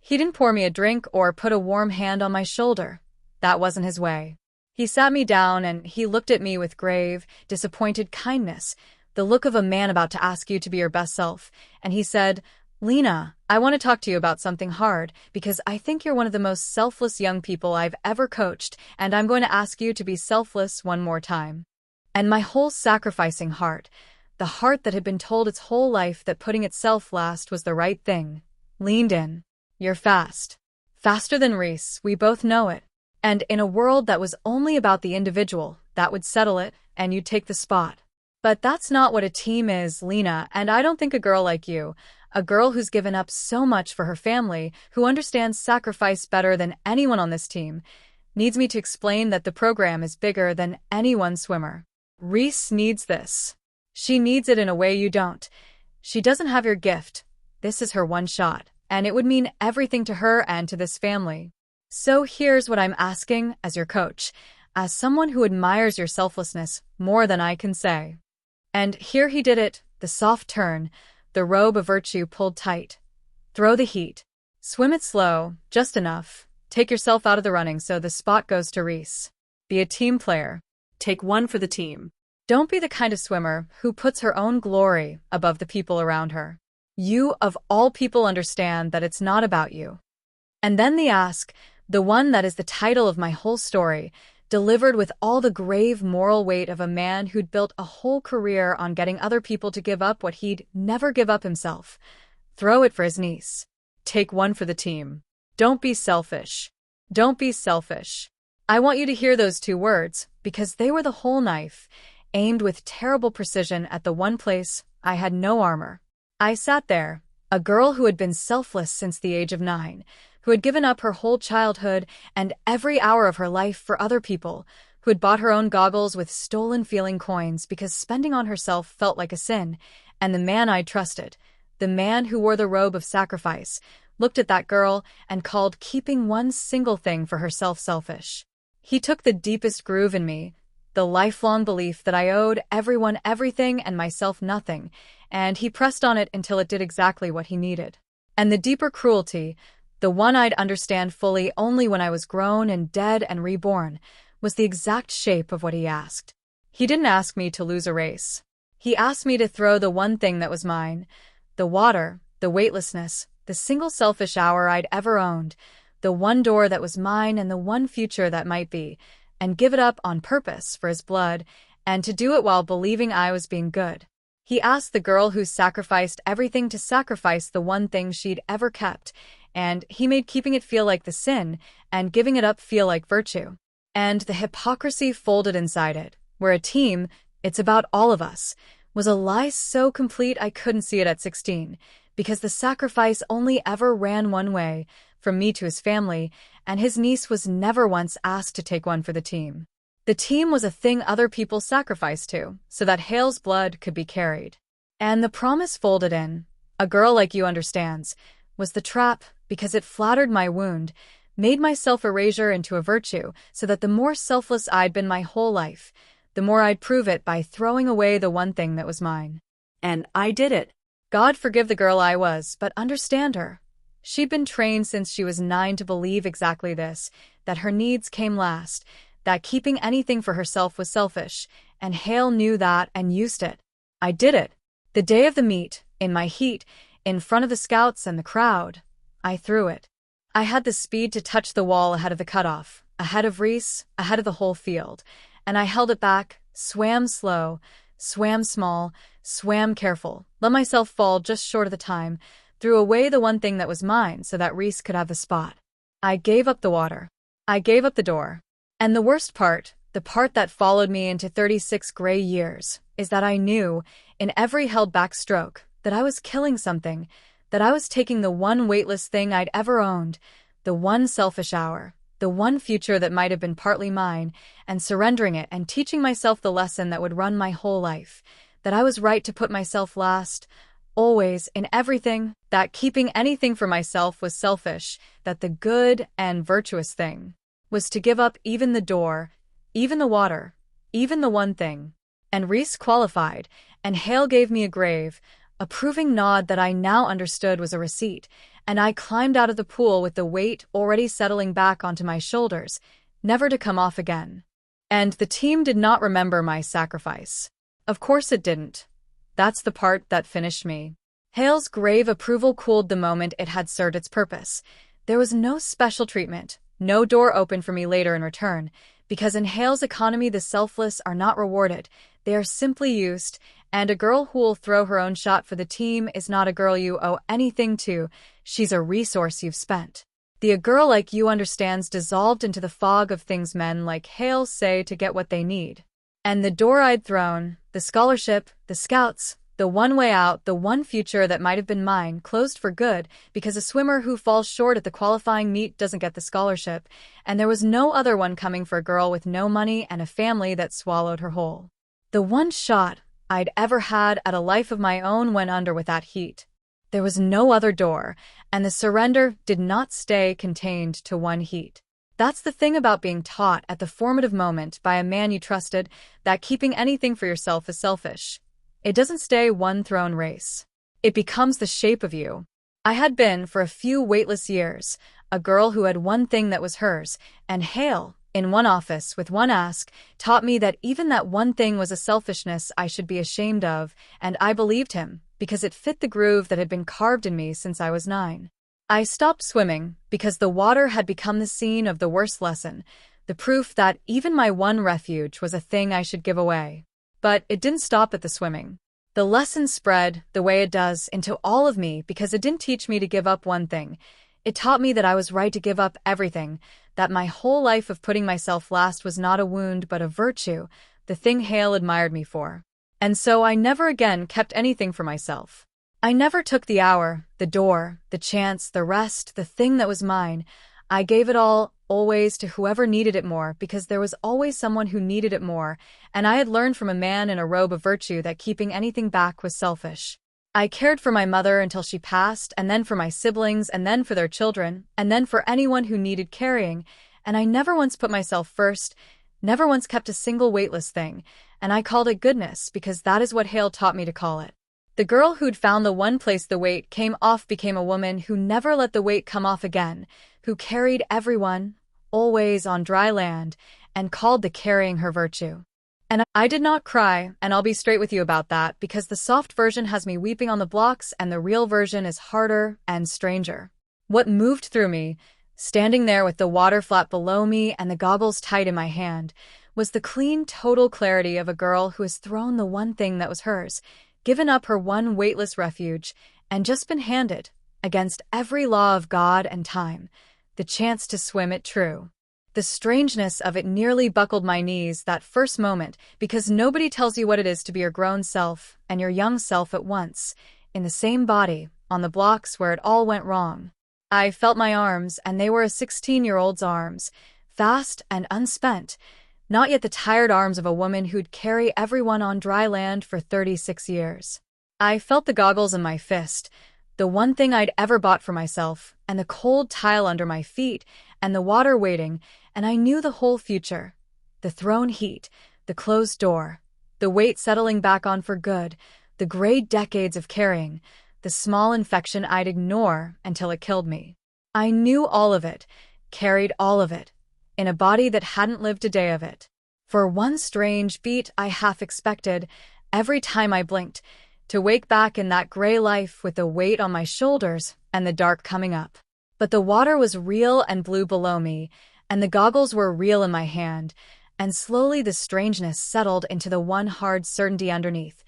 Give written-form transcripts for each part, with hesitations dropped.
He didn't pour me a drink or put a warm hand on my shoulder. That wasn't his way. He sat me down and he looked at me with grave, disappointed kindness, the look of a man about to ask you to be your best self, and he said, "Lena, I want to talk to you about something hard because I think you're one of the most selfless young people I've ever coached, and I'm going to ask you to be selfless one more time." And my whole sacrificing heart, the heart that had been told its whole life that putting itself last was the right thing, leaned in. "You're fast. Faster than Reese, we both know it. And in a world that was only about the individual, that would settle it, and you'd take the spot. But that's not what a team is, Lena, and I don't think a girl like you, a girl who's given up so much for her family, who understands sacrifice better than anyone on this team, needs me to explain that the program is bigger than any one swimmer. Reese needs this. She needs it in a way you don't. She doesn't have your gift. This is her one shot, and it would mean everything to her and to this family. So here's what I'm asking as your coach, as someone who admires your selflessness more than I can say." And here he did it, the soft turn, the robe of virtue pulled tight. "Throw the heat. Swim it slow, just enough. Take yourself out of the running so the spot goes to Reese. Be a team player. Take one for the team. Don't be the kind of swimmer who puts her own glory above the people around her. You, of all people, understand that it's not about you." And then the ask, the one that is the title of my whole story, delivered with all the grave moral weight of a man who'd built a whole career on getting other people to give up what he'd never give up himself. Throw it for his niece. Take one for the team. Don't be selfish. Don't be selfish. I want you to hear those two words, because they were the whole knife, aimed with terrible precision at the one place I had no armor. I sat there, a girl who had been selfless since the age of 9, who had given up her whole childhood and every hour of her life for other people, who had bought her own goggles with stolen feeling coins because spending on herself felt like a sin, and the man I trusted, the man who wore the robe of sacrifice, looked at that girl and called keeping one single thing for herself selfish. He took the deepest groove in me, the lifelong belief that I owed everyone everything and myself nothing, and he pressed on it until it did exactly what he needed. And the deeper cruelty, the one I'd understand fully only when I was grown and dead and reborn, was the exact shape of what he asked. He didn't ask me to lose a race. He asked me to throw the one thing that was mine, the water, the weightlessness, the single selfish hour I'd ever owned, the one door that was mine and the one future that might be, and give it up on purpose for his blood, and to do it while believing I was being good. He asked the girl who sacrificed everything to sacrifice the one thing she'd ever kept, and he made keeping it feel like the sin, and giving it up feel like virtue. And the hypocrisy folded inside it, where a team, it's about all of us, was a lie so complete I couldn't see it at 16, because the sacrifice only ever ran one way, from me to his family, and his niece was never once asked to take one for the team. The team was a thing other people sacrificed to, so that Hale's blood could be carried. And the promise folded in, a girl like you understands, was the trap, because it flattered my wound, made my self-erasure into a virtue, so that the more selfless I'd been my whole life, the more I'd prove it by throwing away the one thing that was mine. And I did it. God forgive the girl I was, but understand her. She'd been trained since she was 9 to believe exactly this, that her needs came last, that keeping anything for herself was selfish, and Hale knew that and used it. I did it. The day of the meet, in my heat, in front of the scouts and the crowd, I threw it. I had the speed to touch the wall ahead of the cutoff, ahead of Reese, ahead of the whole field, and I held it back, swam slow, swam small, swam careful, let myself fall just short of the time, threw away the one thing that was mine so that Reese could have the spot. I gave up the water. I gave up the door. And the worst part, the part that followed me into 36 gray years, is that I knew, in every held-back stroke, that I was killing something, that I was taking the one weightless thing I'd ever owned, the one selfish hour, the one future that might have been partly mine, and surrendering it and teaching myself the lesson that would run my whole life, that I was right to put myself last, always, in everything, that keeping anything for myself was selfish, that the good and virtuous thing was to give up even the door, even the water, even the one thing. And Reese qualified, and Hale gave me a grave, approving nod that I now understood was a receipt, and I climbed out of the pool with the weight already settling back onto my shoulders, never to come off again. And the team did not remember my sacrifice. Of course it didn't. That's the part that finished me. Hale's grave approval cooled the moment it had served its purpose. There was no special treatment, no door open for me later in return, because in Hale's economy the selfless are not rewarded, they are simply used, and a girl who'll throw her own shot for the team is not a girl you owe anything to, she's a resource you've spent. A girl like you understands dissolved into the fog of things men like Hale say to get what they need. And the door I'd thrown, the scholarship, the scouts, the one way out, the one future that might have been mine, closed for good because a swimmer who falls short at the qualifying meet doesn't get the scholarship, and there was no other one coming for a girl with no money and a family that swallowed her whole. The one shot I'd ever had at a life of my own went under with that heat. There was no other door, and the surrender did not stay contained to one heat. That's the thing about being taught at the formative moment by a man you trusted, that keeping anything for yourself is selfish. It doesn't stay one thrown race. It becomes the shape of you. I had been, for a few weightless years, a girl who had one thing that was hers, and Hale, in one office with one ask, taught me that even that one thing was a selfishness I should be ashamed of, and I believed him, because it fit the groove that had been carved in me since I was 9. I stopped swimming because the water had become the scene of the worst lesson, the proof that even my one refuge was a thing I should give away. But it didn't stop at the swimming. The lesson spread, the way it does, into all of me because it didn't teach me to give up one thing. It taught me that I was right to give up everything, that my whole life of putting myself last was not a wound but a virtue, the thing Hale admired me for. And so I never again kept anything for myself. I never took the hour, the door, the chance, the rest, the thing that was mine. I gave it all, always, to whoever needed it more, because there was always someone who needed it more, and I had learned from a man in a robe of virtue that keeping anything back was selfish. I cared for my mother until she passed, and then for my siblings, and then for their children, and then for anyone who needed carrying, and I never once put myself first, never once kept a single weightless thing, and I called it goodness because that is what Hale taught me to call it. The girl who'd found the one place the weight came off became a woman who never let the weight come off again, who carried everyone, always on dry land, and called the carrying her virtue. And I did not cry, and I'll be straight with you about that, because the soft version has me weeping on the blocks and the real version is harder and stranger. What moved through me, standing there with the water flat below me and the goggles tight in my hand, was the clean, total clarity of a girl who has thrown the one thing that was hers, given up her one weightless refuge, and just been handed, against every law of God and time, the chance to swim it true. The strangeness of it nearly buckled my knees that first moment, because nobody tells you what it is to be your grown self and your young self at once, in the same body, on the blocks where it all went wrong. I felt my arms, and they were a 16-year-old's arms, fast and unspent, not yet the tired arms of a woman who'd carry everyone on dry land for 36 years. I felt the goggles in my fist, the one thing I'd ever bought for myself, and the cold tile under my feet, and the water waiting, and I knew the whole future. The thrown heat, the closed door, the weight settling back on for good, the gray decades of carrying, the small infection I'd ignore until it killed me. I knew all of it, carried all of it, in a body that hadn't lived a day of it. For one strange beat I half expected, every time I blinked, to wake back in that gray life with the weight on my shoulders and the dark coming up. But the water was real and blue below me, and the goggles were real in my hand, and slowly the strangeness settled into the one hard certainty underneath,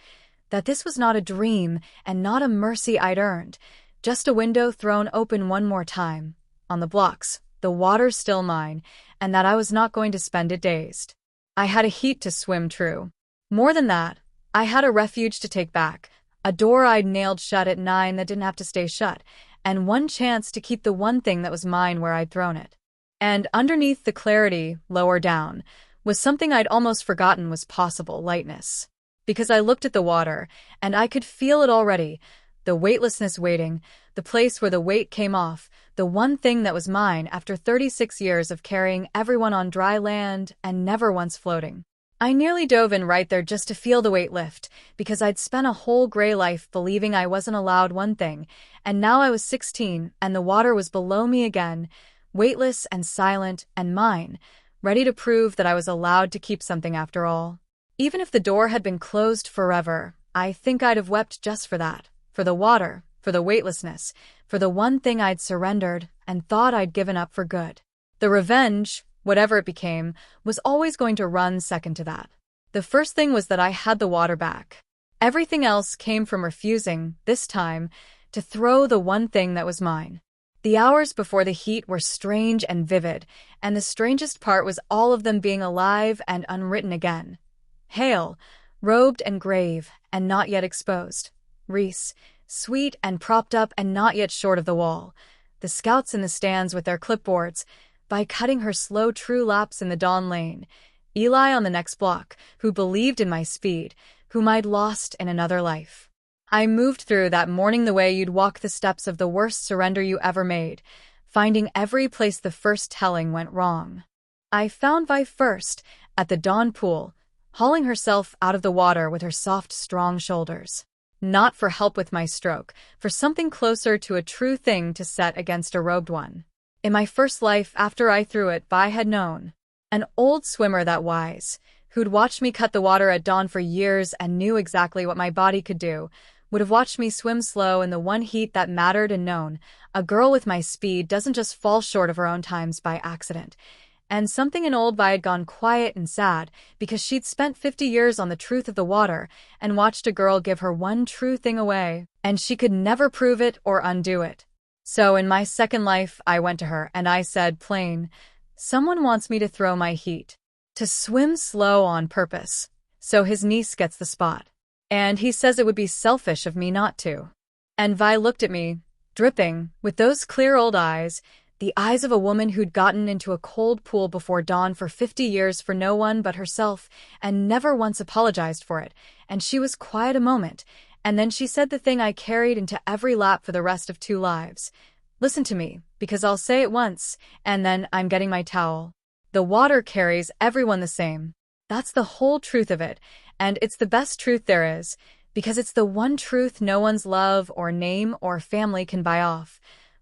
that this was not a dream and not a mercy I'd earned, just a window thrown open one more time, on the blocks, the water still mine, and that I was not going to spend it dazed. I had a heat to swim true. More than that, I had a refuge to take back, a door I'd nailed shut at 9 that didn't have to stay shut, and one chance to keep the one thing that was mine where I'd thrown it. And underneath the clarity, lower down, was something I'd almost forgotten was possible: lightness. Because I looked at the water, and I could feel it already, the weightlessness waiting, the place where the weight came off, the one thing that was mine after 36 years of carrying everyone on dry land and never once floating. I nearly dove in right there just to feel the weight lift, because I'd spent a whole gray life believing I wasn't allowed one thing, and now I was 16, and the water was below me again, weightless and silent and mine, ready to prove that I was allowed to keep something after all. Even if the door had been closed forever, I think I'd have wept just for that, for the water, for the weightlessness, for the one thing I'd surrendered and thought I'd given up for good. The revenge, whatever it became, was always going to run second to that. The first thing was that I had the water back. Everything else came from refusing, this time, to throw the one thing that was mine. The hours before the heat were strange and vivid, and the strangest part was all of them being alive and unwritten again. Hale, robed and grave, and not yet exposed. Reese, sweet and propped up and not yet short of the wall. The scouts in the stands with their clipboards, by cutting her slow true laps in the dawn lane. Eli on the next block, who believed in my speed, whom I'd lost in another life. I moved through that morning the way you'd walk the steps of the worst surrender you ever made, finding every place the first telling went wrong. I found Vi first, at the dawn pool, hauling herself out of the water with her soft, strong shoulders. Not for help with my stroke, for something closer to a true thing to set against a robed one. In my first life after I threw it, Vi had known. An old swimmer that wise, who'd watched me cut the water at dawn for years and knew exactly what my body could do, would have watched me swim slow in the one heat that mattered and known, a girl with my speed doesn't just fall short of her own times by accident. And something in old Vi had gone quiet and sad because she'd spent 50 years on the truth of the water and watched a girl give her one true thing away, and she could never prove it or undo it. So in my second life, I went to her and I said plain, someone wants me to throw my heat, to swim slow on purpose, so his niece gets the spot. And he says it would be selfish of me not to. And Vi looked at me, dripping, with those clear old eyes, the eyes of a woman who'd gotten into a cold pool before dawn for 50 years for no one but herself and never once apologized for it, and she was quiet a moment, and then she said the thing I carried into every lap for the rest of 2 lives. Listen to me, because I'll say it once, and then I'm getting my towel. The water carries everyone the same. That's the whole truth of it, and it's the best truth there is, because it's the one truth no one's love or name or family can buy off.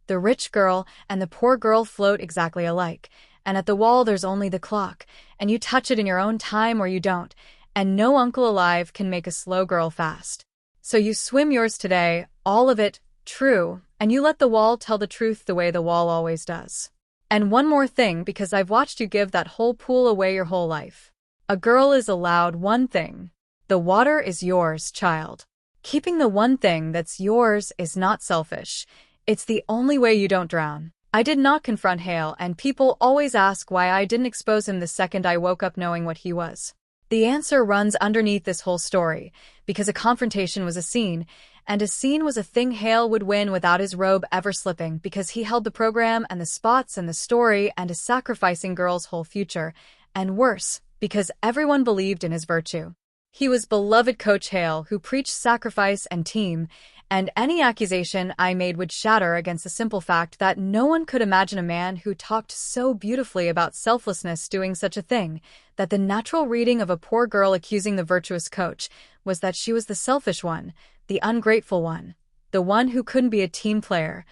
The rich girl and the poor girl float exactly alike, and at the wall there's only the clock, and you touch it in your own time or you don't, and no uncle alive can make a slow girl fast. So you swim yours today, all of it, true, and you let the wall tell the truth the way the wall always does. And one more thing, because I've watched you give that whole pool away your whole life. A girl is allowed one thing. The water is yours, child. Keeping the one thing that's yours is not selfish. It's the only way you don't drown. I did not confront Hale, and people always ask why I didn't expose him the second I woke up knowing what he was. The answer runs underneath this whole story, because a confrontation was a scene, and a scene was a thing Hale would win without his robe ever slipping, because he held the program and the spots and the story and a sacrificing girl's whole future, and worse, because everyone believed in his virtue. He was beloved Coach Hale, who preached sacrifice and team, and any accusation I made would shatter against the simple fact that no one could imagine a man who talked so beautifully about selflessness doing such a thing, that the natural reading of a poor girl accusing the virtuous coach was that she was the selfish one, the ungrateful one, the one who couldn't be a team player,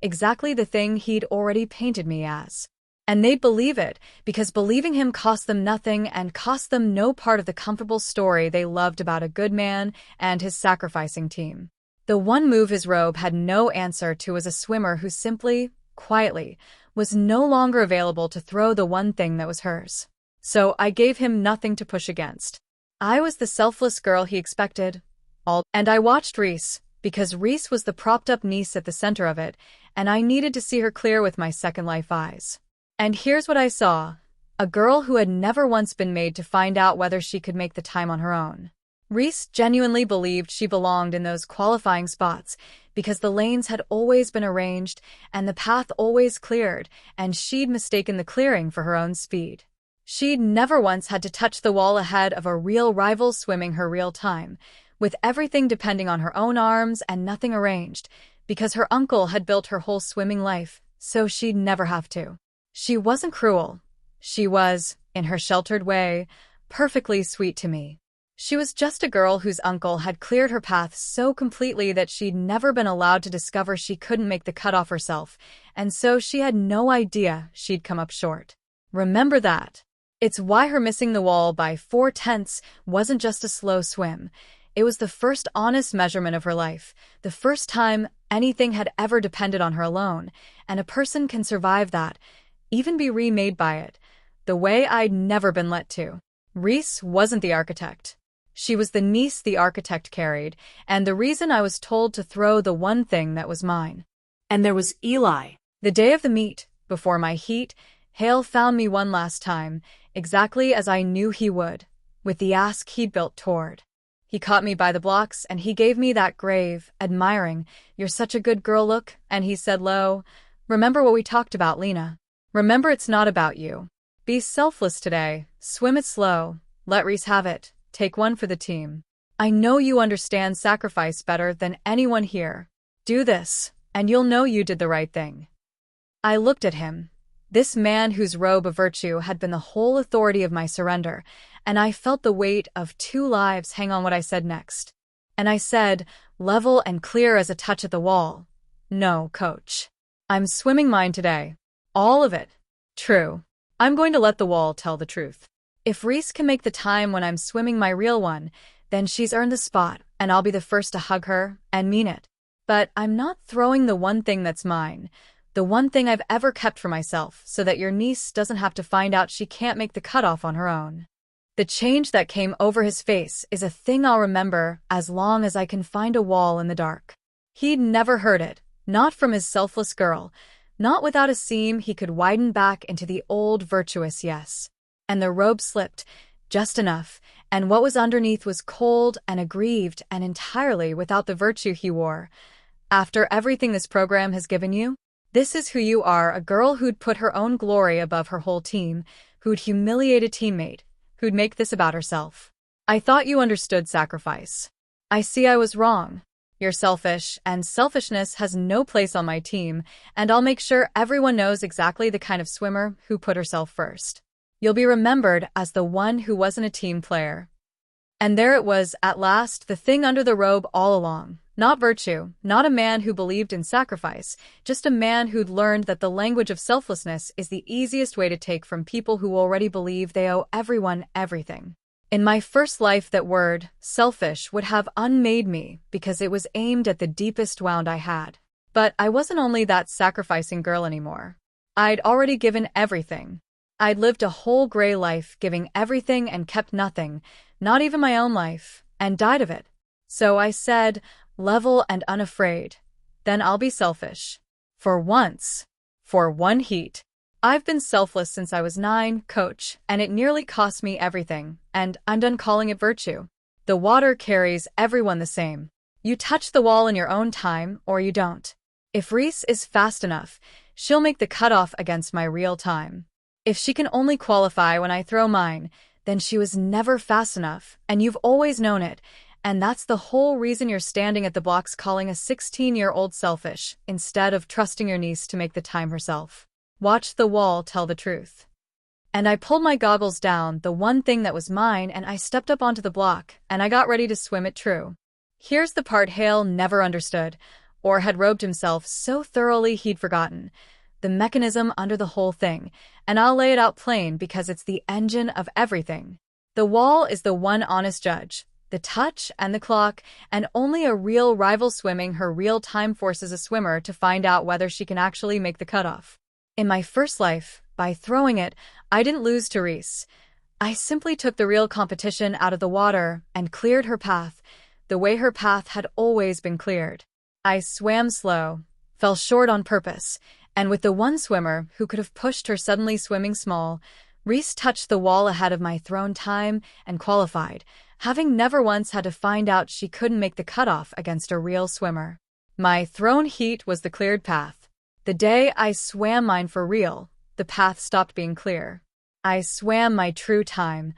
exactly the thing he'd already painted me as. And they'd believe it, because believing him cost them nothing and cost them no part of the comfortable story they loved about a good man and his sacrificing team. The one move his robe had no answer to was a swimmer who simply, quietly, was no longer available to throw the one thing that was hers. So I gave him nothing to push against. I was the selfless girl he expected. And I watched Reese, because Reese was the propped-up niece at the center of it, and I needed to see her clear with my second life eyes. And here's what I saw. A girl who had never once been made to find out whether she could make the time on her own. Reese genuinely believed she belonged in those qualifying spots because the lanes had always been arranged and the path always cleared, and she'd mistaken the clearing for her own speed. She'd never once had to touch the wall ahead of a real rival swimming her real time, with everything depending on her own arms and nothing arranged, because her uncle had built her whole swimming life, so she'd never have to. She wasn't cruel. She was, in her sheltered way, perfectly sweet to me. She was just a girl whose uncle had cleared her path so completely that she'd never been allowed to discover she couldn't make the cutoff herself, and so she had no idea she'd come up short. Remember that. It's why her missing the wall by 4/10 wasn't just a slow swim. It was the first honest measurement of her life, the first time anything had ever depended on her alone, and a person can survive that, even be remade by it, the way I'd never been let to. Reese wasn't the architect. She was the niece the architect carried, and the reason I was told to throw the one thing that was mine. And there was Eli. The day of the meet, before my heat, Hale found me one last time, exactly as I knew he would, with the ask he'd built toward. He caught me by the blocks, and he gave me that grave, admiring, "You're such a good girl" look, and he said low, "Remember what we talked about, Lena. Remember it's not about you. Be selfless today, swim it slow, let Reese have it. Take one for the team. I know you understand sacrifice better than anyone here. Do this, and you'll know you did the right thing." I looked at him, this man whose robe of virtue had been the whole authority of my surrender, and I felt the weight of 2 lives hang on what I said next. And I said, level and clear as a touch at the wall, "No, coach. I'm swimming mine today. All of it. True. I'm going to let the wall tell the truth. If Reese can make the time when I'm swimming my real one, then she's earned the spot, and I'll be the first to hug her, and mean it. But I'm not throwing the one thing that's mine, the one thing I've ever kept for myself, so that your niece doesn't have to find out she can't make the cutoff on her own." The change that came over his face is a thing I'll remember as long as I can find a wall in the dark. He'd never heard it, not from his selfless girl, not without a seam he could widen back into the old virtuous yes. And the robe slipped, just enough, and what was underneath was cold and aggrieved and entirely without the virtue he wore. After everything this program has given you, this is who you are, a girl who'd put her own glory above her whole team, who'd humiliate a teammate, who'd make this about herself. I thought you understood sacrifice. I see I was wrong. You're selfish, and selfishness has no place on my team, and I'll make sure everyone knows exactly the kind of swimmer who put herself first. You'll be remembered as the one who wasn't a team player. And there it was, at last, the thing under the robe all along. Not virtue, not a man who believed in sacrifice, just a man who'd learned that the language of selflessness is the easiest way to take from people who already believe they owe everyone everything. In my first life, that word, selfish, would have unmade me because it was aimed at the deepest wound I had. But I wasn't only that sacrificing girl anymore. I'd already given everything. I'd lived a whole gray life, giving everything and kept nothing, not even my own life, and died of it. So I said, level and unafraid. Then I'll be selfish. For once. For one heat. I've been selfless since I was 9, coach, and it nearly cost me everything, and I'm done calling it virtue. The water carries everyone the same. You touch the wall in your own time, or you don't. If Reese is fast enough, she'll make the cutoff against my real time. If she can only qualify when I throw mine, then she was never fast enough, and you've always known it, and that's the whole reason you're standing at the blocks calling a 16-year-old selfish, instead of trusting your niece to make the time herself. Watch the wall tell the truth. And I pulled my goggles down, the one thing that was mine, and I stepped up onto the block, and I got ready to swim it true. Here's the part Hale never understood, or had robed himself so thoroughly he'd forgotten. The mechanism under the whole thing, and I'll lay it out plain because it's the engine of everything. The wall is the one honest judge, the touch and the clock, and only a real rival swimming her real time forces a swimmer to find out whether she can actually make the cutoff. In my first life, by throwing it, I didn't lose to Reese. I simply took the real competition out of the water and cleared her path, the way her path had always been cleared. I swam slow, fell short on purpose, and with the one swimmer who could have pushed her suddenly swimming small, Reese touched the wall ahead of my thrown time and qualified, having never once had to find out she couldn't make the cutoff against a real swimmer. My thrown heat was the cleared path. The day I swam mine for real, the path stopped being clear. I swam my true time,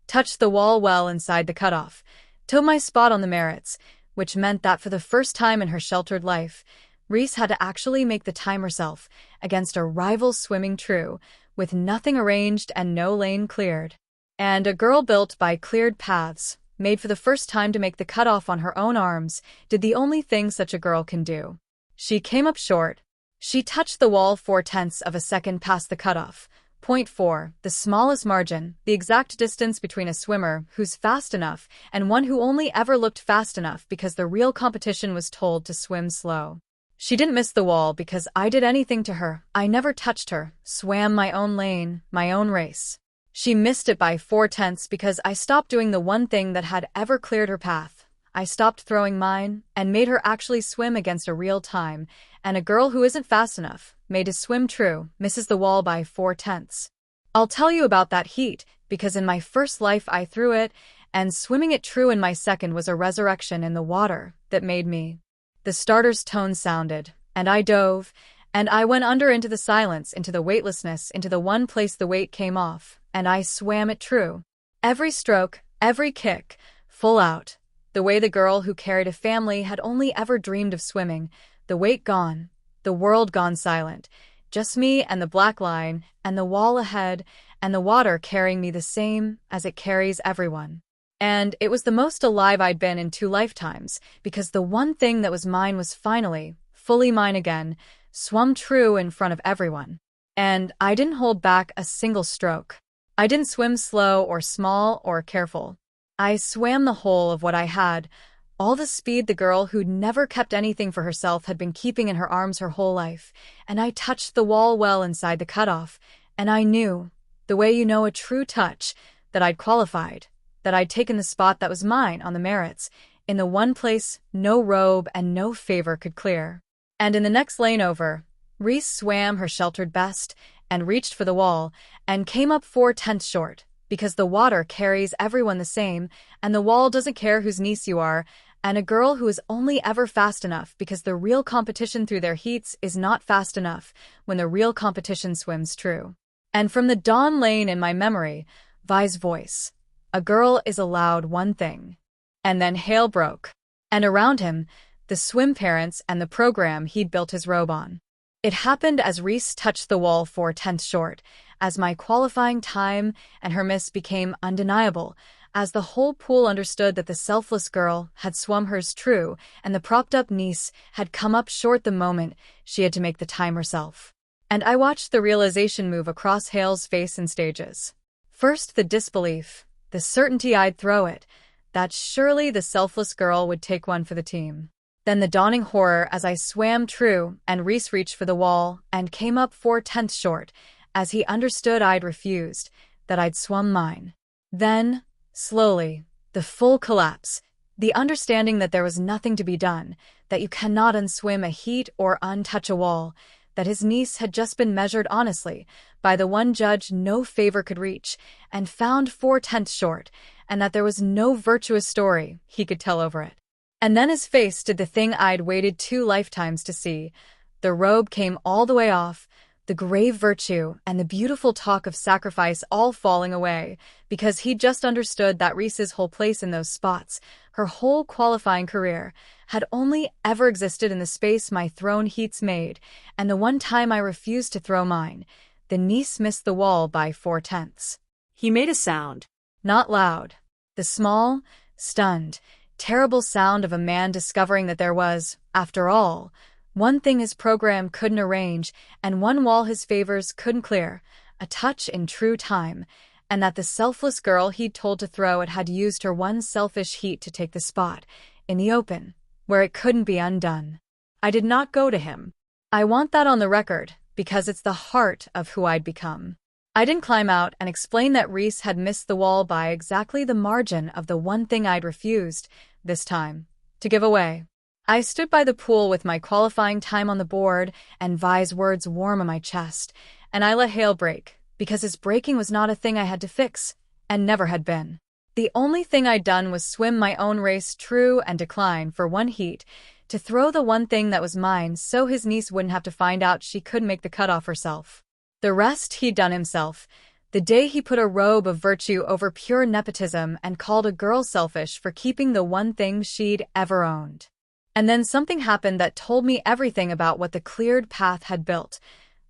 touched the wall well inside the cutoff, took my spot on the merits, which meant that for the first time in her sheltered life, Reese had to actually make the time herself against a rival swimming true, with nothing arranged and no lane cleared. And a girl built by cleared paths, made for the first time to make the cutoff on her own arms, did the only thing such a girl can do. She came up short. She touched the wall 4/10 of a second past the cutoff. Point 4, the smallest margin, the exact distance between a swimmer who's fast enough and one who only ever looked fast enough because the real competition was told to swim slow. She didn't miss the wall because I did anything to her. I never touched her, swam my own lane, my own race. She missed it by 4/10 because I stopped doing the one thing that had ever cleared her path. I stopped throwing mine and made her actually swim against a real time, and a girl who isn't fast enough, made to swim true, misses the wall by 4/10. I'll tell you about that heat, because in my first life I threw it, and swimming it true in my second was a resurrection in the water that made me. The starter's tone sounded, and I dove, and I went under into the silence, into the weightlessness, into the one place the weight came off, and I swam it true. Every stroke, every kick, full out. The way the girl who carried a family had only ever dreamed of swimming, the weight gone, the world gone silent, just me and the black line, and the wall ahead, and the water carrying me the same as it carries everyone. And it was the most alive I'd been in 2 lifetimes, because the one thing that was mine was finally, fully mine again, swum true in front of everyone. And I didn't hold back a single stroke. I didn't swim slow or small or careful. I swam the whole of what I had, all the speed the girl who'd never kept anything for herself had been keeping in her arms her whole life, and I touched the wall well inside the cutoff, and I knew, the way you know a true touch, that I'd qualified, that I'd taken the spot that was mine on the merits, in the one place no robe and no favor could clear. And in the next lane over, Reese swam her sheltered best, and reached for the wall, and came up 4/10 short, because the water carries everyone the same, and the wall doesn't care whose niece you are, and a girl who is only ever fast enough because the real competition through their heats is not fast enough when the real competition swims true. And from the dawn lane in my memory, Vi's voice, a girl is allowed one thing. And then hail broke. And around him, the swim parents and the program he'd built his robe on. It happened as Reese touched the wall 4/10 short, as my qualifying time and her miss became undeniable, as the whole pool understood that the selfless girl had swum hers true and the propped-up niece had come up short the moment she had to make the time herself. And I watched the realization move across Hale's face in stages. First the disbelief, the certainty I'd throw it, that surely the selfless girl would take one for the team. Then the dawning horror as I swam true and Reese reached for the wall and came up 4/10 short, as he understood I'd refused, that I'd swum mine. Then, slowly, the full collapse, the understanding that there was nothing to be done, that you cannot unswim a heat or untouch a wall, that his niece had just been measured honestly by the one judge no favor could reach, and found 4/10 short, and that there was no virtuous story he could tell over it. And then his face did the thing I'd waited 2 lifetimes to see. The robe came all the way off, the grave virtue and the beautiful talk of sacrifice all falling away, because he'd just understood that Reese's whole place in those spots, her whole qualifying career, had only ever existed in the space my thrown heats made, and the one time I refused to throw mine, the niece missed the wall by 4/10. He made a sound. Not loud. The small, stunned, terrible sound of a man discovering that there was, after all, one thing his program couldn't arrange and one wall his favors couldn't clear, a touch in true time, and that the selfless girl he'd told to throw it had used her one selfish heat to take the spot, in the open, where it couldn't be undone. I did not go to him. I want that on the record, because it's the heart of who I'd become. I didn't climb out and explain that Reese had missed the wall by exactly the margin of the one thing I'd refused, this time, to give away. I stood by the pool with my qualifying time on the board and Vi's words warm on my chest, and I let Hale break, because his breaking was not a thing I had to fix, and never had been. The only thing I'd done was swim my own race true and decline for one heat, to throw the one thing that was mine so his niece wouldn't have to find out she couldn't make the cutoff herself. The rest he'd done himself, the day he put a robe of virtue over pure nepotism and called a girl selfish for keeping the one thing she'd ever owned. And then something happened that told me everything about what the cleared path had built.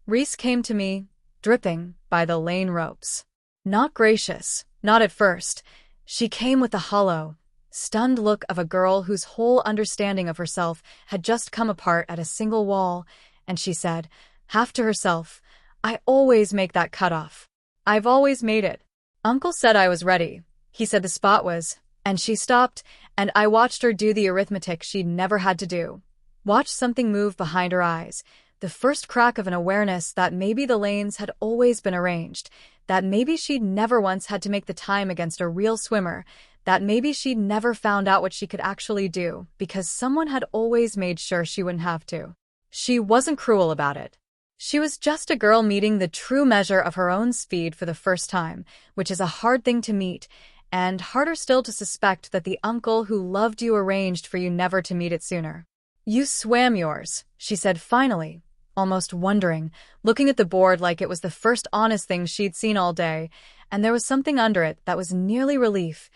Reese came to me, dripping, by the lane ropes. Not gracious, Not at first. She came with the hollow, stunned look of a girl whose whole understanding of herself had just come apart at a single wall, and she said, half to herself, "I always make that cutoff. I've always made it. Uncle said I was ready. He said the spot was," and she stopped, and I watched her do the arithmetic she'd never had to do. Watched something move behind her eyes, the first crack of an awareness that maybe the lanes had always been arranged, that maybe she'd never once had to make the time against a real swimmer, that maybe she'd never found out what she could actually do because someone had always made sure she wouldn't have to. She wasn't cruel about it. She was just a girl meeting the true measure of her own speed for the first time, which is a hard thing to meet, and harder still to suspect that the uncle who loved you arranged for you never to meet it sooner. "You swam yours," she said finally, almost wondering, looking at the board like it was the first honest thing she'd seen all day, and there was something under it that was nearly relief,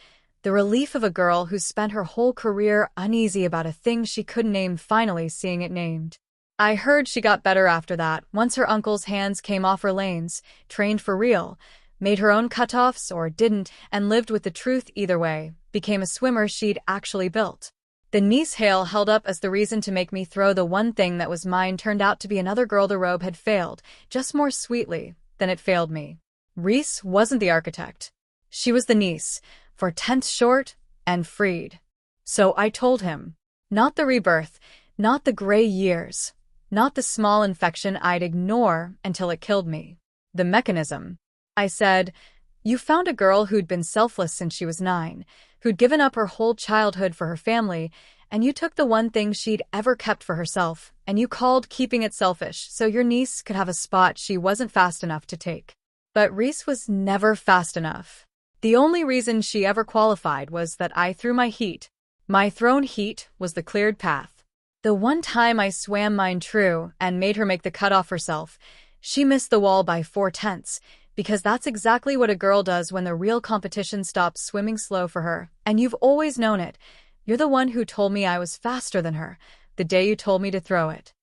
the relief of a girl who spent her whole career uneasy about a thing she couldn't name finally seeing it named. I heard she got better after that, once her uncle's hands came off her lanes, trained for real, made her own cutoffs or didn't, and lived with the truth either way, became a swimmer she'd actually built. The niece hail held up as the reason to make me throw the one thing that was mine turned out to be another girl the robe had failed, just more sweetly than it failed me. Reese wasn't the architect. She was the niece, for tenths short and freed. So I told him. Not the rebirth, not the gray years, not the small infection I'd ignore until it killed me. The mechanism. I said, "You found a girl who'd been selfless since she was 9, who'd given up her whole childhood for her family, and you took the one thing she'd ever kept for herself, and you called keeping it selfish so your niece could have a spot she wasn't fast enough to take." But Reese was never fast enough. The only reason she ever qualified was that I threw my heat. My thrown heat was the cleared path. The one time I swam mine true and made her make the cutoff herself, she missed the wall by 4/10, because that's exactly what a girl does when the real competition stops swimming slow for her, and you've always known it. You're the one who told me I was faster than her, the day you told me to throw it.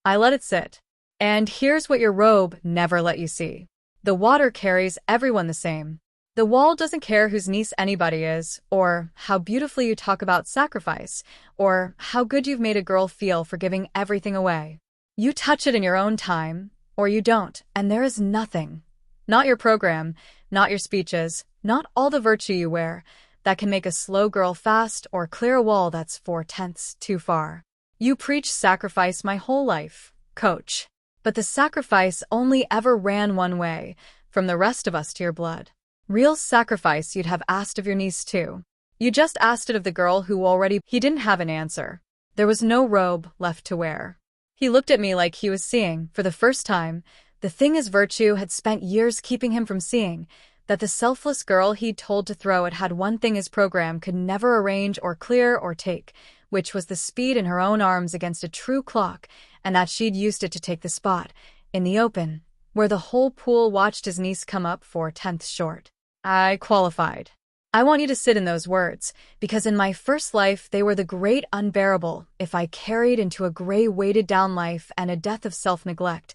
I let it sit. And here's what your robe never let you see. The water carries everyone the same. The wall doesn't care whose niece anybody is, or how beautifully you talk about sacrifice, or how good you've made a girl feel for giving everything away. You touch it in your own time, or you don't, and there is nothing. Not your program, not your speeches, not all the virtue you wear, that can make a slow girl fast or clear a wall that's 4/10 too far. You preach sacrifice my whole life, coach. But the sacrifice only ever ran one way, from the rest of us to your blood. Real sacrifice you'd have asked of your niece too. You just asked it of the girl who already— He didn't have an answer. There was no robe left to wear. He looked at me like he was seeing, for the first time, the thing his virtue had spent years keeping him from seeing, that the selfless girl he'd told to throw it had one thing his program could never arrange or clear or take, which was the speed in her own arms against a true clock, and that she'd used it to take the spot, in the open, where the whole pool watched his niece come up 4/10 short. I qualified. I want you to sit in those words, because in my first life they were the great unbearable, if I carried into a gray weighted-down life and a death of self-neglect,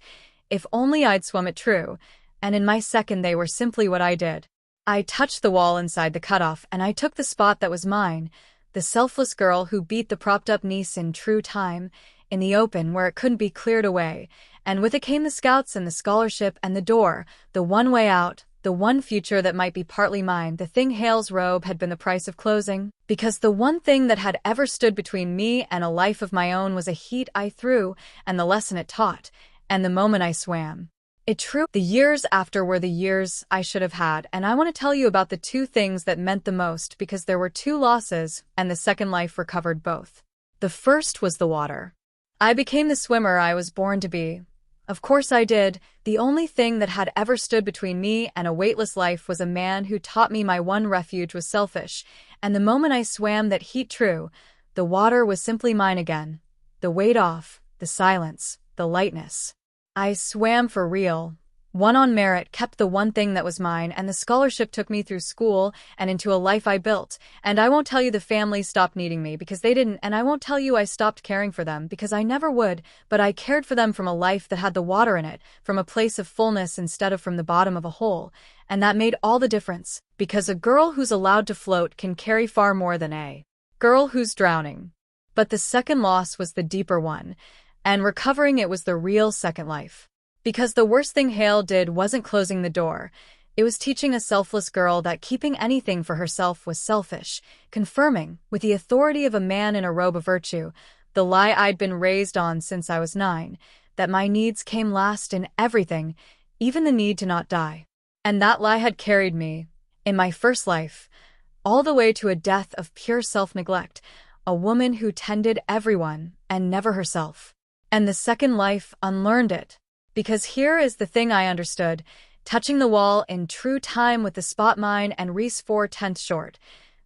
if only I'd swum it true, and in my second they were simply what I did. I touched the wall inside the cutoff, and I took the spot that was mine, the selfless girl who beat the propped-up niece in true time, in the open where it couldn't be cleared away, and with it came the scouts and the scholarship and the door, the one way out, the one future that might be partly mine. The thing Hale's robe had been the price of closing, because the one thing that had ever stood between me and a life of my own was a heat I threw, and the lesson it taught, and the moment I swam. It true, the years after were the years I should have had, and I want to tell you about the two things that meant the most, because there were two losses, and the second life recovered both. The first was the water. I became the swimmer I was born to be. Of course I did. The only thing that had ever stood between me and a weightless life was a man who taught me my one refuge was selfish, and the moment I swam that heat true, the water was simply mine again. The weight off, the silence, the lightness. I swam for real, won on merit, kept the one thing that was mine, and the scholarship took me through school and into a life I built. And I won't tell you the family stopped needing me because they didn't, and I won't tell you I stopped caring for them because I never would, but I cared for them from a life that had the water in it, from a place of fullness instead of from the bottom of a hole. And that made all the difference, because a girl who's allowed to float can carry far more than a girl who's drowning. But the second loss was the deeper one, and recovering it was the real second life. Because the worst thing Hale did wasn't closing the door. It was teaching a selfless girl that keeping anything for herself was selfish, confirming, with the authority of a man in a robe of virtue, the lie I'd been raised on since I was 9, that my needs came last in everything, even the need to not die. And that lie had carried me, in my first life, all the way to a death of pure self-neglect, a woman who tended everyone and never herself. And the second life unlearned it. Because here is the thing I understood, touching the wall in true time with the spot mine and Reese 4/10 short,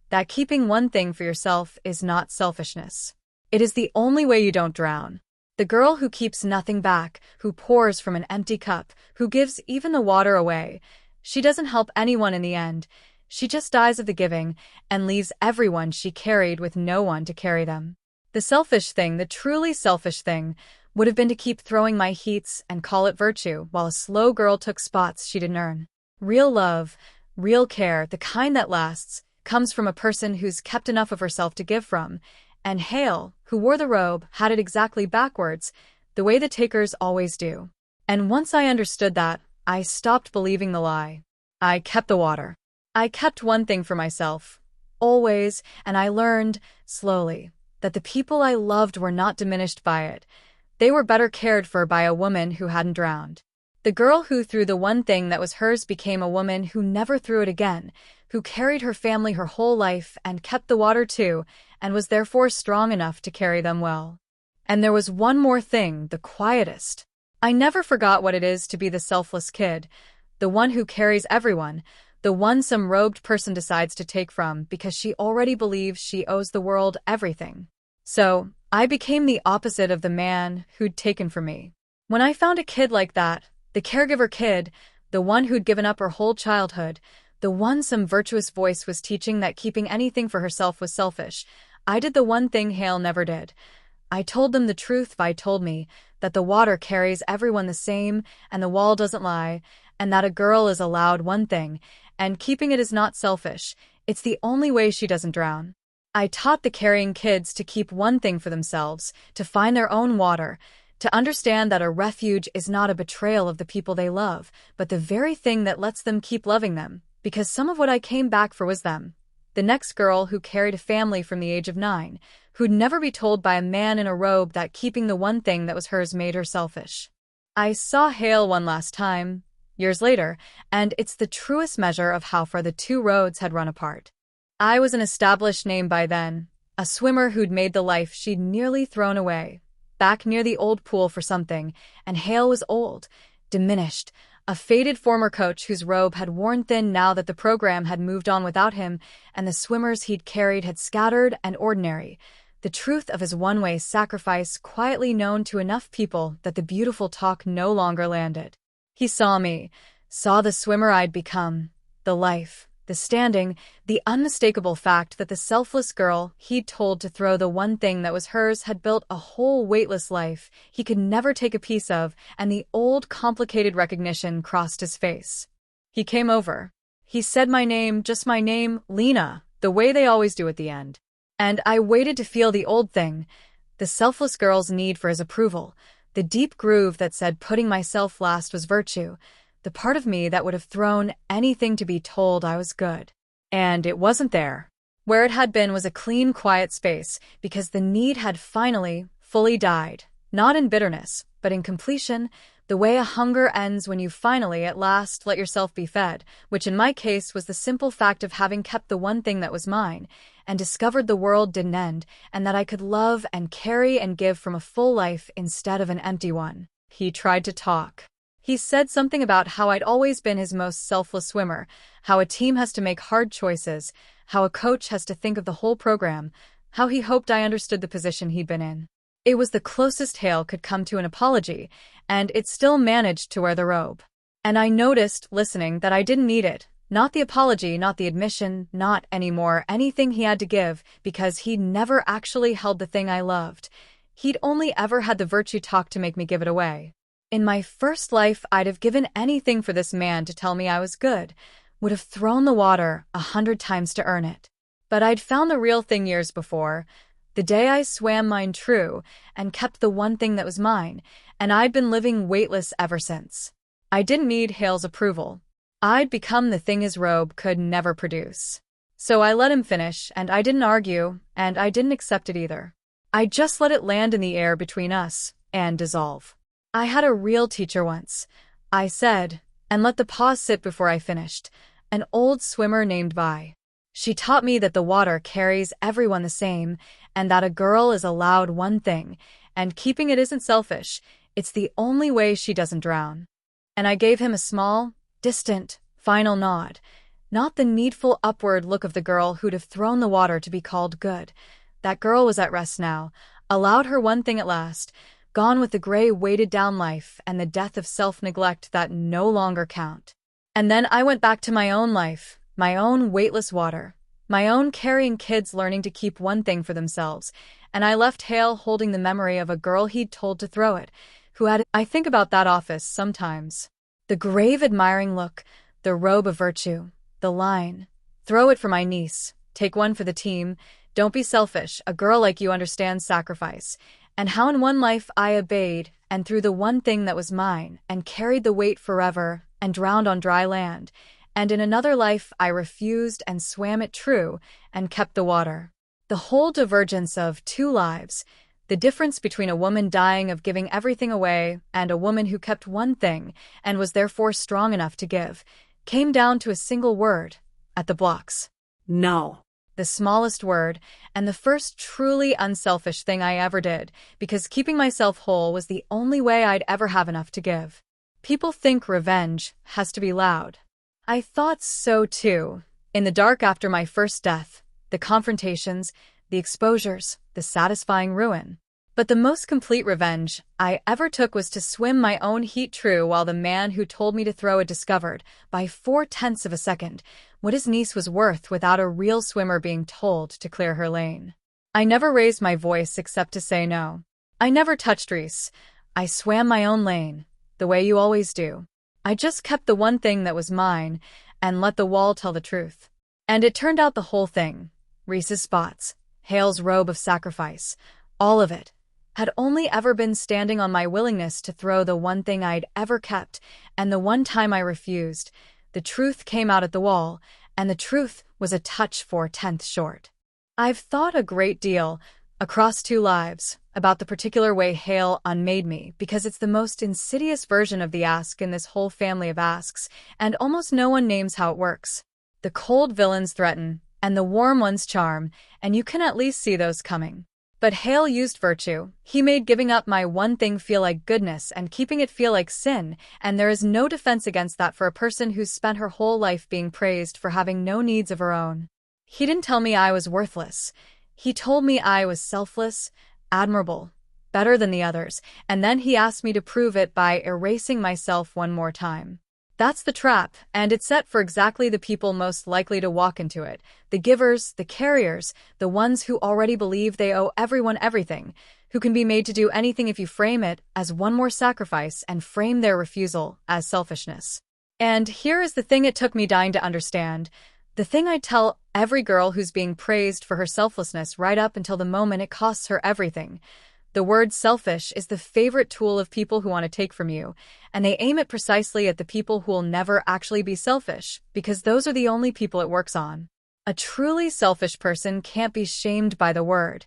that keeping one thing for yourself is not selfishness. It is the only way you don't drown. The girl who keeps nothing back, who pours from an empty cup, who gives even the water away, she doesn't help anyone in the end. She just dies of the giving and leaves everyone she carried with no one to carry them. The selfish thing, the truly selfish thing, would have been to keep throwing my heats and call it virtue while a slow girl took spots she didn't earn. Real love, real care, the kind that lasts, comes from a person who's kept enough of herself to give from. And Hale, who wore the robe, had it exactly backwards, the way the takers always do. And once I understood that, I stopped believing the lie. I kept the water. I kept one thing for myself, always, and I learned, slowly, that the people I loved were not diminished by it. They were better cared for by a woman who hadn't drowned. The girl who threw the one thing that was hers became a woman who never threw it again, who carried her family her whole life and kept the water too, and was therefore strong enough to carry them well. And there was one more thing, the quietest. I never forgot what it is to be the selfless kid, the one who carries everyone, the one some robed person decides to take from because she already believes she owes the world everything. So, I became the opposite of the man who'd taken from me. When I found a kid like that, the caregiver kid, the one who'd given up her whole childhood, the one some virtuous voice was teaching that keeping anything for herself was selfish, I did the one thing Hale never did. I told them the truth Vi told me, that the water carries everyone the same, and the wall doesn't lie, and that a girl is allowed one thing, and keeping it is not selfish, it's the only way she doesn't drown. I taught the carrying kids to keep one thing for themselves, to find their own water, to understand that a refuge is not a betrayal of the people they love, but the very thing that lets them keep loving them, because some of what I came back for was them. The next girl who carried a family from the age of 9, who'd never be told by a man in a robe that keeping the one thing that was hers made her selfish. I saw Hale one last time, years later, and it's the truest measure of how far the two roads had run apart. I was an established name by then, a swimmer who'd made the life she'd nearly thrown away, back near the old pool for something, and Hale was old, diminished, a faded former coach whose robe had worn thin now that the program had moved on without him, and the swimmers he'd carried had scattered and ordinary, the truth of his one-way sacrifice quietly known to enough people that the beautiful talk no longer landed. He saw me, saw the swimmer I'd become, the life, the standing, the unmistakable fact that the selfless girl he'd told to throw the one thing that was hers had built a whole weightless life he could never take a piece of, and the old complicated recognition crossed his face. He came over. He said my name, just my name, Lena, the way they always do at the end. And I waited to feel the old thing, the selfless girl's need for his approval, the deep groove that said putting myself last was virtue, the part of me that would have thrown anything to be told I was good. And it wasn't there. Where it had been was a clean, quiet space, because the need had finally, fully died, not in bitterness, but in completion, the way a hunger ends when you finally, at last, let yourself be fed, which in my case was the simple fact of having kept the one thing that was mine, and discovered the world didn't end, and that I could love and carry and give from a full life instead of an empty one. He tried to talk. He said something about how I'd always been his most selfless swimmer, how a team has to make hard choices, how a coach has to think of the whole program, how he hoped I understood the position he'd been in. It was the closest Hale could come to an apology, and it still managed to wear the robe. And I noticed, listening, that I didn't need it. Not the apology, not the admission, not anymore anything he had to give, because he'd never actually held the thing I loved. He'd only ever had the virtue talk to make me give it away. In my first life, I'd have given anything for this man to tell me I was good, would have thrown the water 100 times to earn it. But I'd found the real thing years before, the day I swam mine true and kept the one thing that was mine, and I'd been living weightless ever since. I didn't need Hale's approval. I'd become the thing his robe could never produce. So I let him finish, and I didn't argue, and I didn't accept it either. I just let it land in the air between us and dissolve. I had a real teacher once, I said, and let the pause sit before I finished, an old swimmer named Vi. She taught me that the water carries everyone the same, and that a girl is allowed one thing, and keeping it isn't selfish, it's the only way she doesn't drown. And I gave him a small, distant, final nod, not the needful upward look of the girl who'd have thrown the water to be called good. That girl was at rest now, allowed her one thing at last, gone with the gray weighted-down life and the death of self-neglect that no longer count. And then I went back to my own life, my own weightless water, my own carrying kids learning to keep one thing for themselves, and I left Hale holding the memory of a girl he'd told to throw it, who had— I think about that office sometimes. The grave admiring look, the robe of virtue, the line, "Throw it for my niece, take one for the team, don't be selfish, a girl like you understands sacrifice," and how in one life I obeyed and threw the one thing that was mine and carried the weight forever and drowned on dry land, and in another life I refused and swam it true and kept the water. The whole divergence of two lives, the difference between a woman dying of giving everything away and a woman who kept one thing and was therefore strong enough to give, came down to a single word at the blocks. No. The smallest word, and the first truly unselfish thing I ever did, because keeping myself whole was the only way I'd ever have enough to give. People think revenge has to be loud. I thought so too. In the dark after my first death, the confrontations, the exposures, the satisfying ruin. But the most complete revenge I ever took was to swim my own heat true while the man who told me to throw it discovered, by 0.4 of a second, what his niece was worth without a real swimmer being told to clear her lane. I never raised my voice except to say no. I never touched Reese. I swam my own lane, the way you always do. I just kept the one thing that was mine and let the wall tell the truth. And it turned out the whole thing, Reese's spots, Hale's robe of sacrifice, all of it, had only ever been standing on my willingness to throw the one thing I'd ever kept, and the one time I refused, the truth came out at the wall, and the truth was a touch 0.4 short. I've thought a great deal, across two lives, about the particular way Hale unmade me, because it's the most insidious version of the ask in this whole family of asks, and almost no one names how it works. The cold villains threaten, and the warm ones charm, and you can at least see those coming. But Hale used virtue. He made giving up my one thing feel like goodness and keeping it feel like sin, and there is no defense against that for a person who's spent her whole life being praised for having no needs of her own. He didn't tell me I was worthless. He told me I was selfless, admirable, better than the others, and then he asked me to prove it by erasing myself one more time. That's the trap, and it's set for exactly the people most likely to walk into it, the givers, the carriers, the ones who already believe they owe everyone everything, who can be made to do anything if you frame it as one more sacrifice and frame their refusal as selfishness. And here is the thing it took me dying to understand, the thing I tell every girl who's being praised for her selflessness right up until the moment it costs her everything. The word selfish is the favorite tool of people who want to take from you, and they aim it precisely at the people who will never actually be selfish, because those are the only people it works on. A truly selfish person can't be shamed by the word.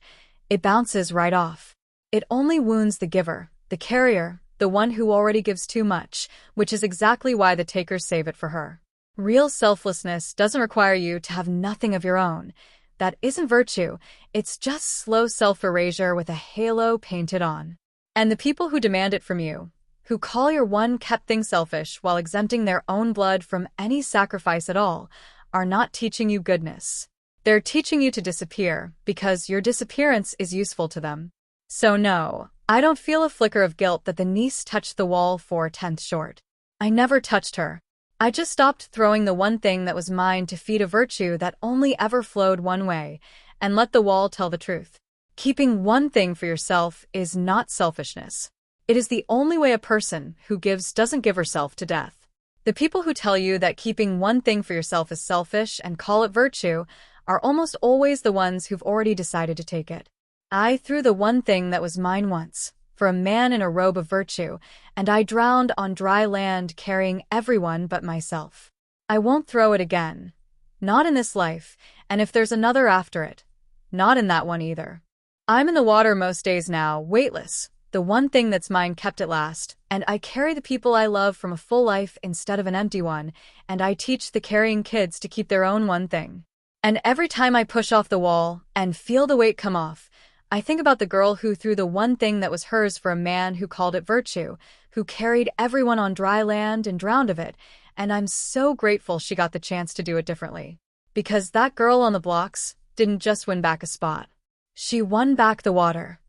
It bounces right off. It only wounds the giver, the carrier, the one who already gives too much, which is exactly why the takers save it for her. Real selflessness doesn't require you to have nothing of your own. That isn't virtue, it's just slow self-erasure with a halo painted on. And the people who demand it from you, who call your one kept thing selfish while exempting their own blood from any sacrifice at all, are not teaching you goodness. They're teaching you to disappear, because your disappearance is useful to them. So no, I don't feel a flicker of guilt that the niece touched the wall 0.4 short. I never touched her. I just stopped throwing the one thing that was mine to feed a virtue that only ever flowed one way, and let the wall tell the truth. Keeping one thing for yourself is not selfishness. It is the only way a person who gives doesn't give herself to death. The people who tell you that keeping one thing for yourself is selfish and call it virtue are almost always the ones who've already decided to take it. I threw the one thing that was mine once, for a man in a robe of virtue, and I drowned on dry land carrying everyone but myself. I won't throw it again. Not in this life, and if there's another after it, not in that one either. I'm in the water most days now, weightless, the one thing that's mine kept at last, and I carry the people I love from a full life instead of an empty one, and I teach the carrying kids to keep their own one thing. And every time I push off the wall and feel the weight come off, I think about the girl who threw the one thing that was hers for a man who called it virtue, who carried everyone on dry land and drowned of it, and I'm so grateful she got the chance to do it differently. Because that girl on the blocks didn't just win back a spot. She won back the water.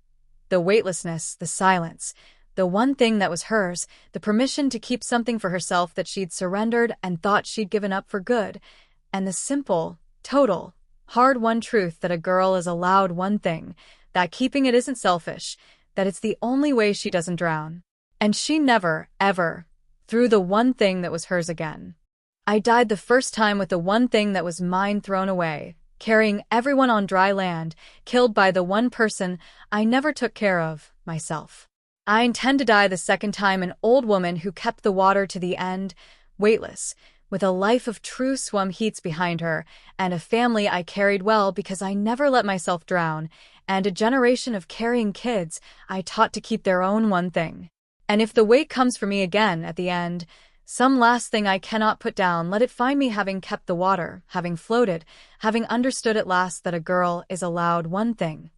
The weightlessness, the silence, the one thing that was hers, the permission to keep something for herself that she'd surrendered and thought she'd given up for good, and the simple, total, hard-won truth that a girl is allowed one thing, that keeping it isn't selfish, that it's the only way she doesn't drown. And she never, ever, threw the one thing that was hers again. I died the first time with the one thing that was mine thrown away, carrying everyone on dry land, killed by the one person I never took care of, myself. I intend to die the second time an old woman who kept the water to the end, weightless, with a life of true Swam heats behind her, and a family I carried well because I never let myself drown, and a generation of carrying kids I taught to keep their own one thing. And if the weight comes for me again at the end, some last thing I cannot put down, let it find me having kept the water, having floated, having understood at last that a girl is allowed one thing.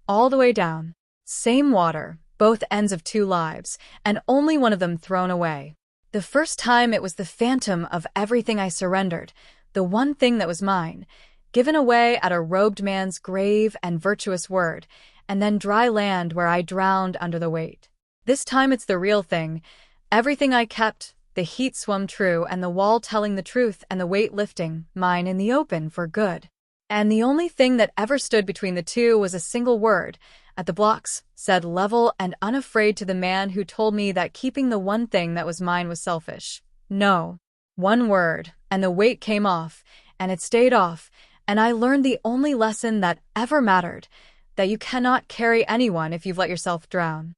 All the way down. Same water, both ends of two lives, and only one of them thrown away. The first time it was the phantom of everything I surrendered, the one thing that was mine, given away at a robed man's grave and virtuous word, and then dry land where I drowned under the weight. This time it's the real thing, everything I kept, the heat swum true and the wall telling the truth and the weight lifting, mine in the open for good. And the only thing that ever stood between the two was a single word, at the blocks, said level and unafraid to the man who told me that keeping the one thing that was mine was selfish. No. One word, and the weight came off, and it stayed off, and I learned the only lesson that ever mattered, that you cannot carry anyone if you've let yourself drown.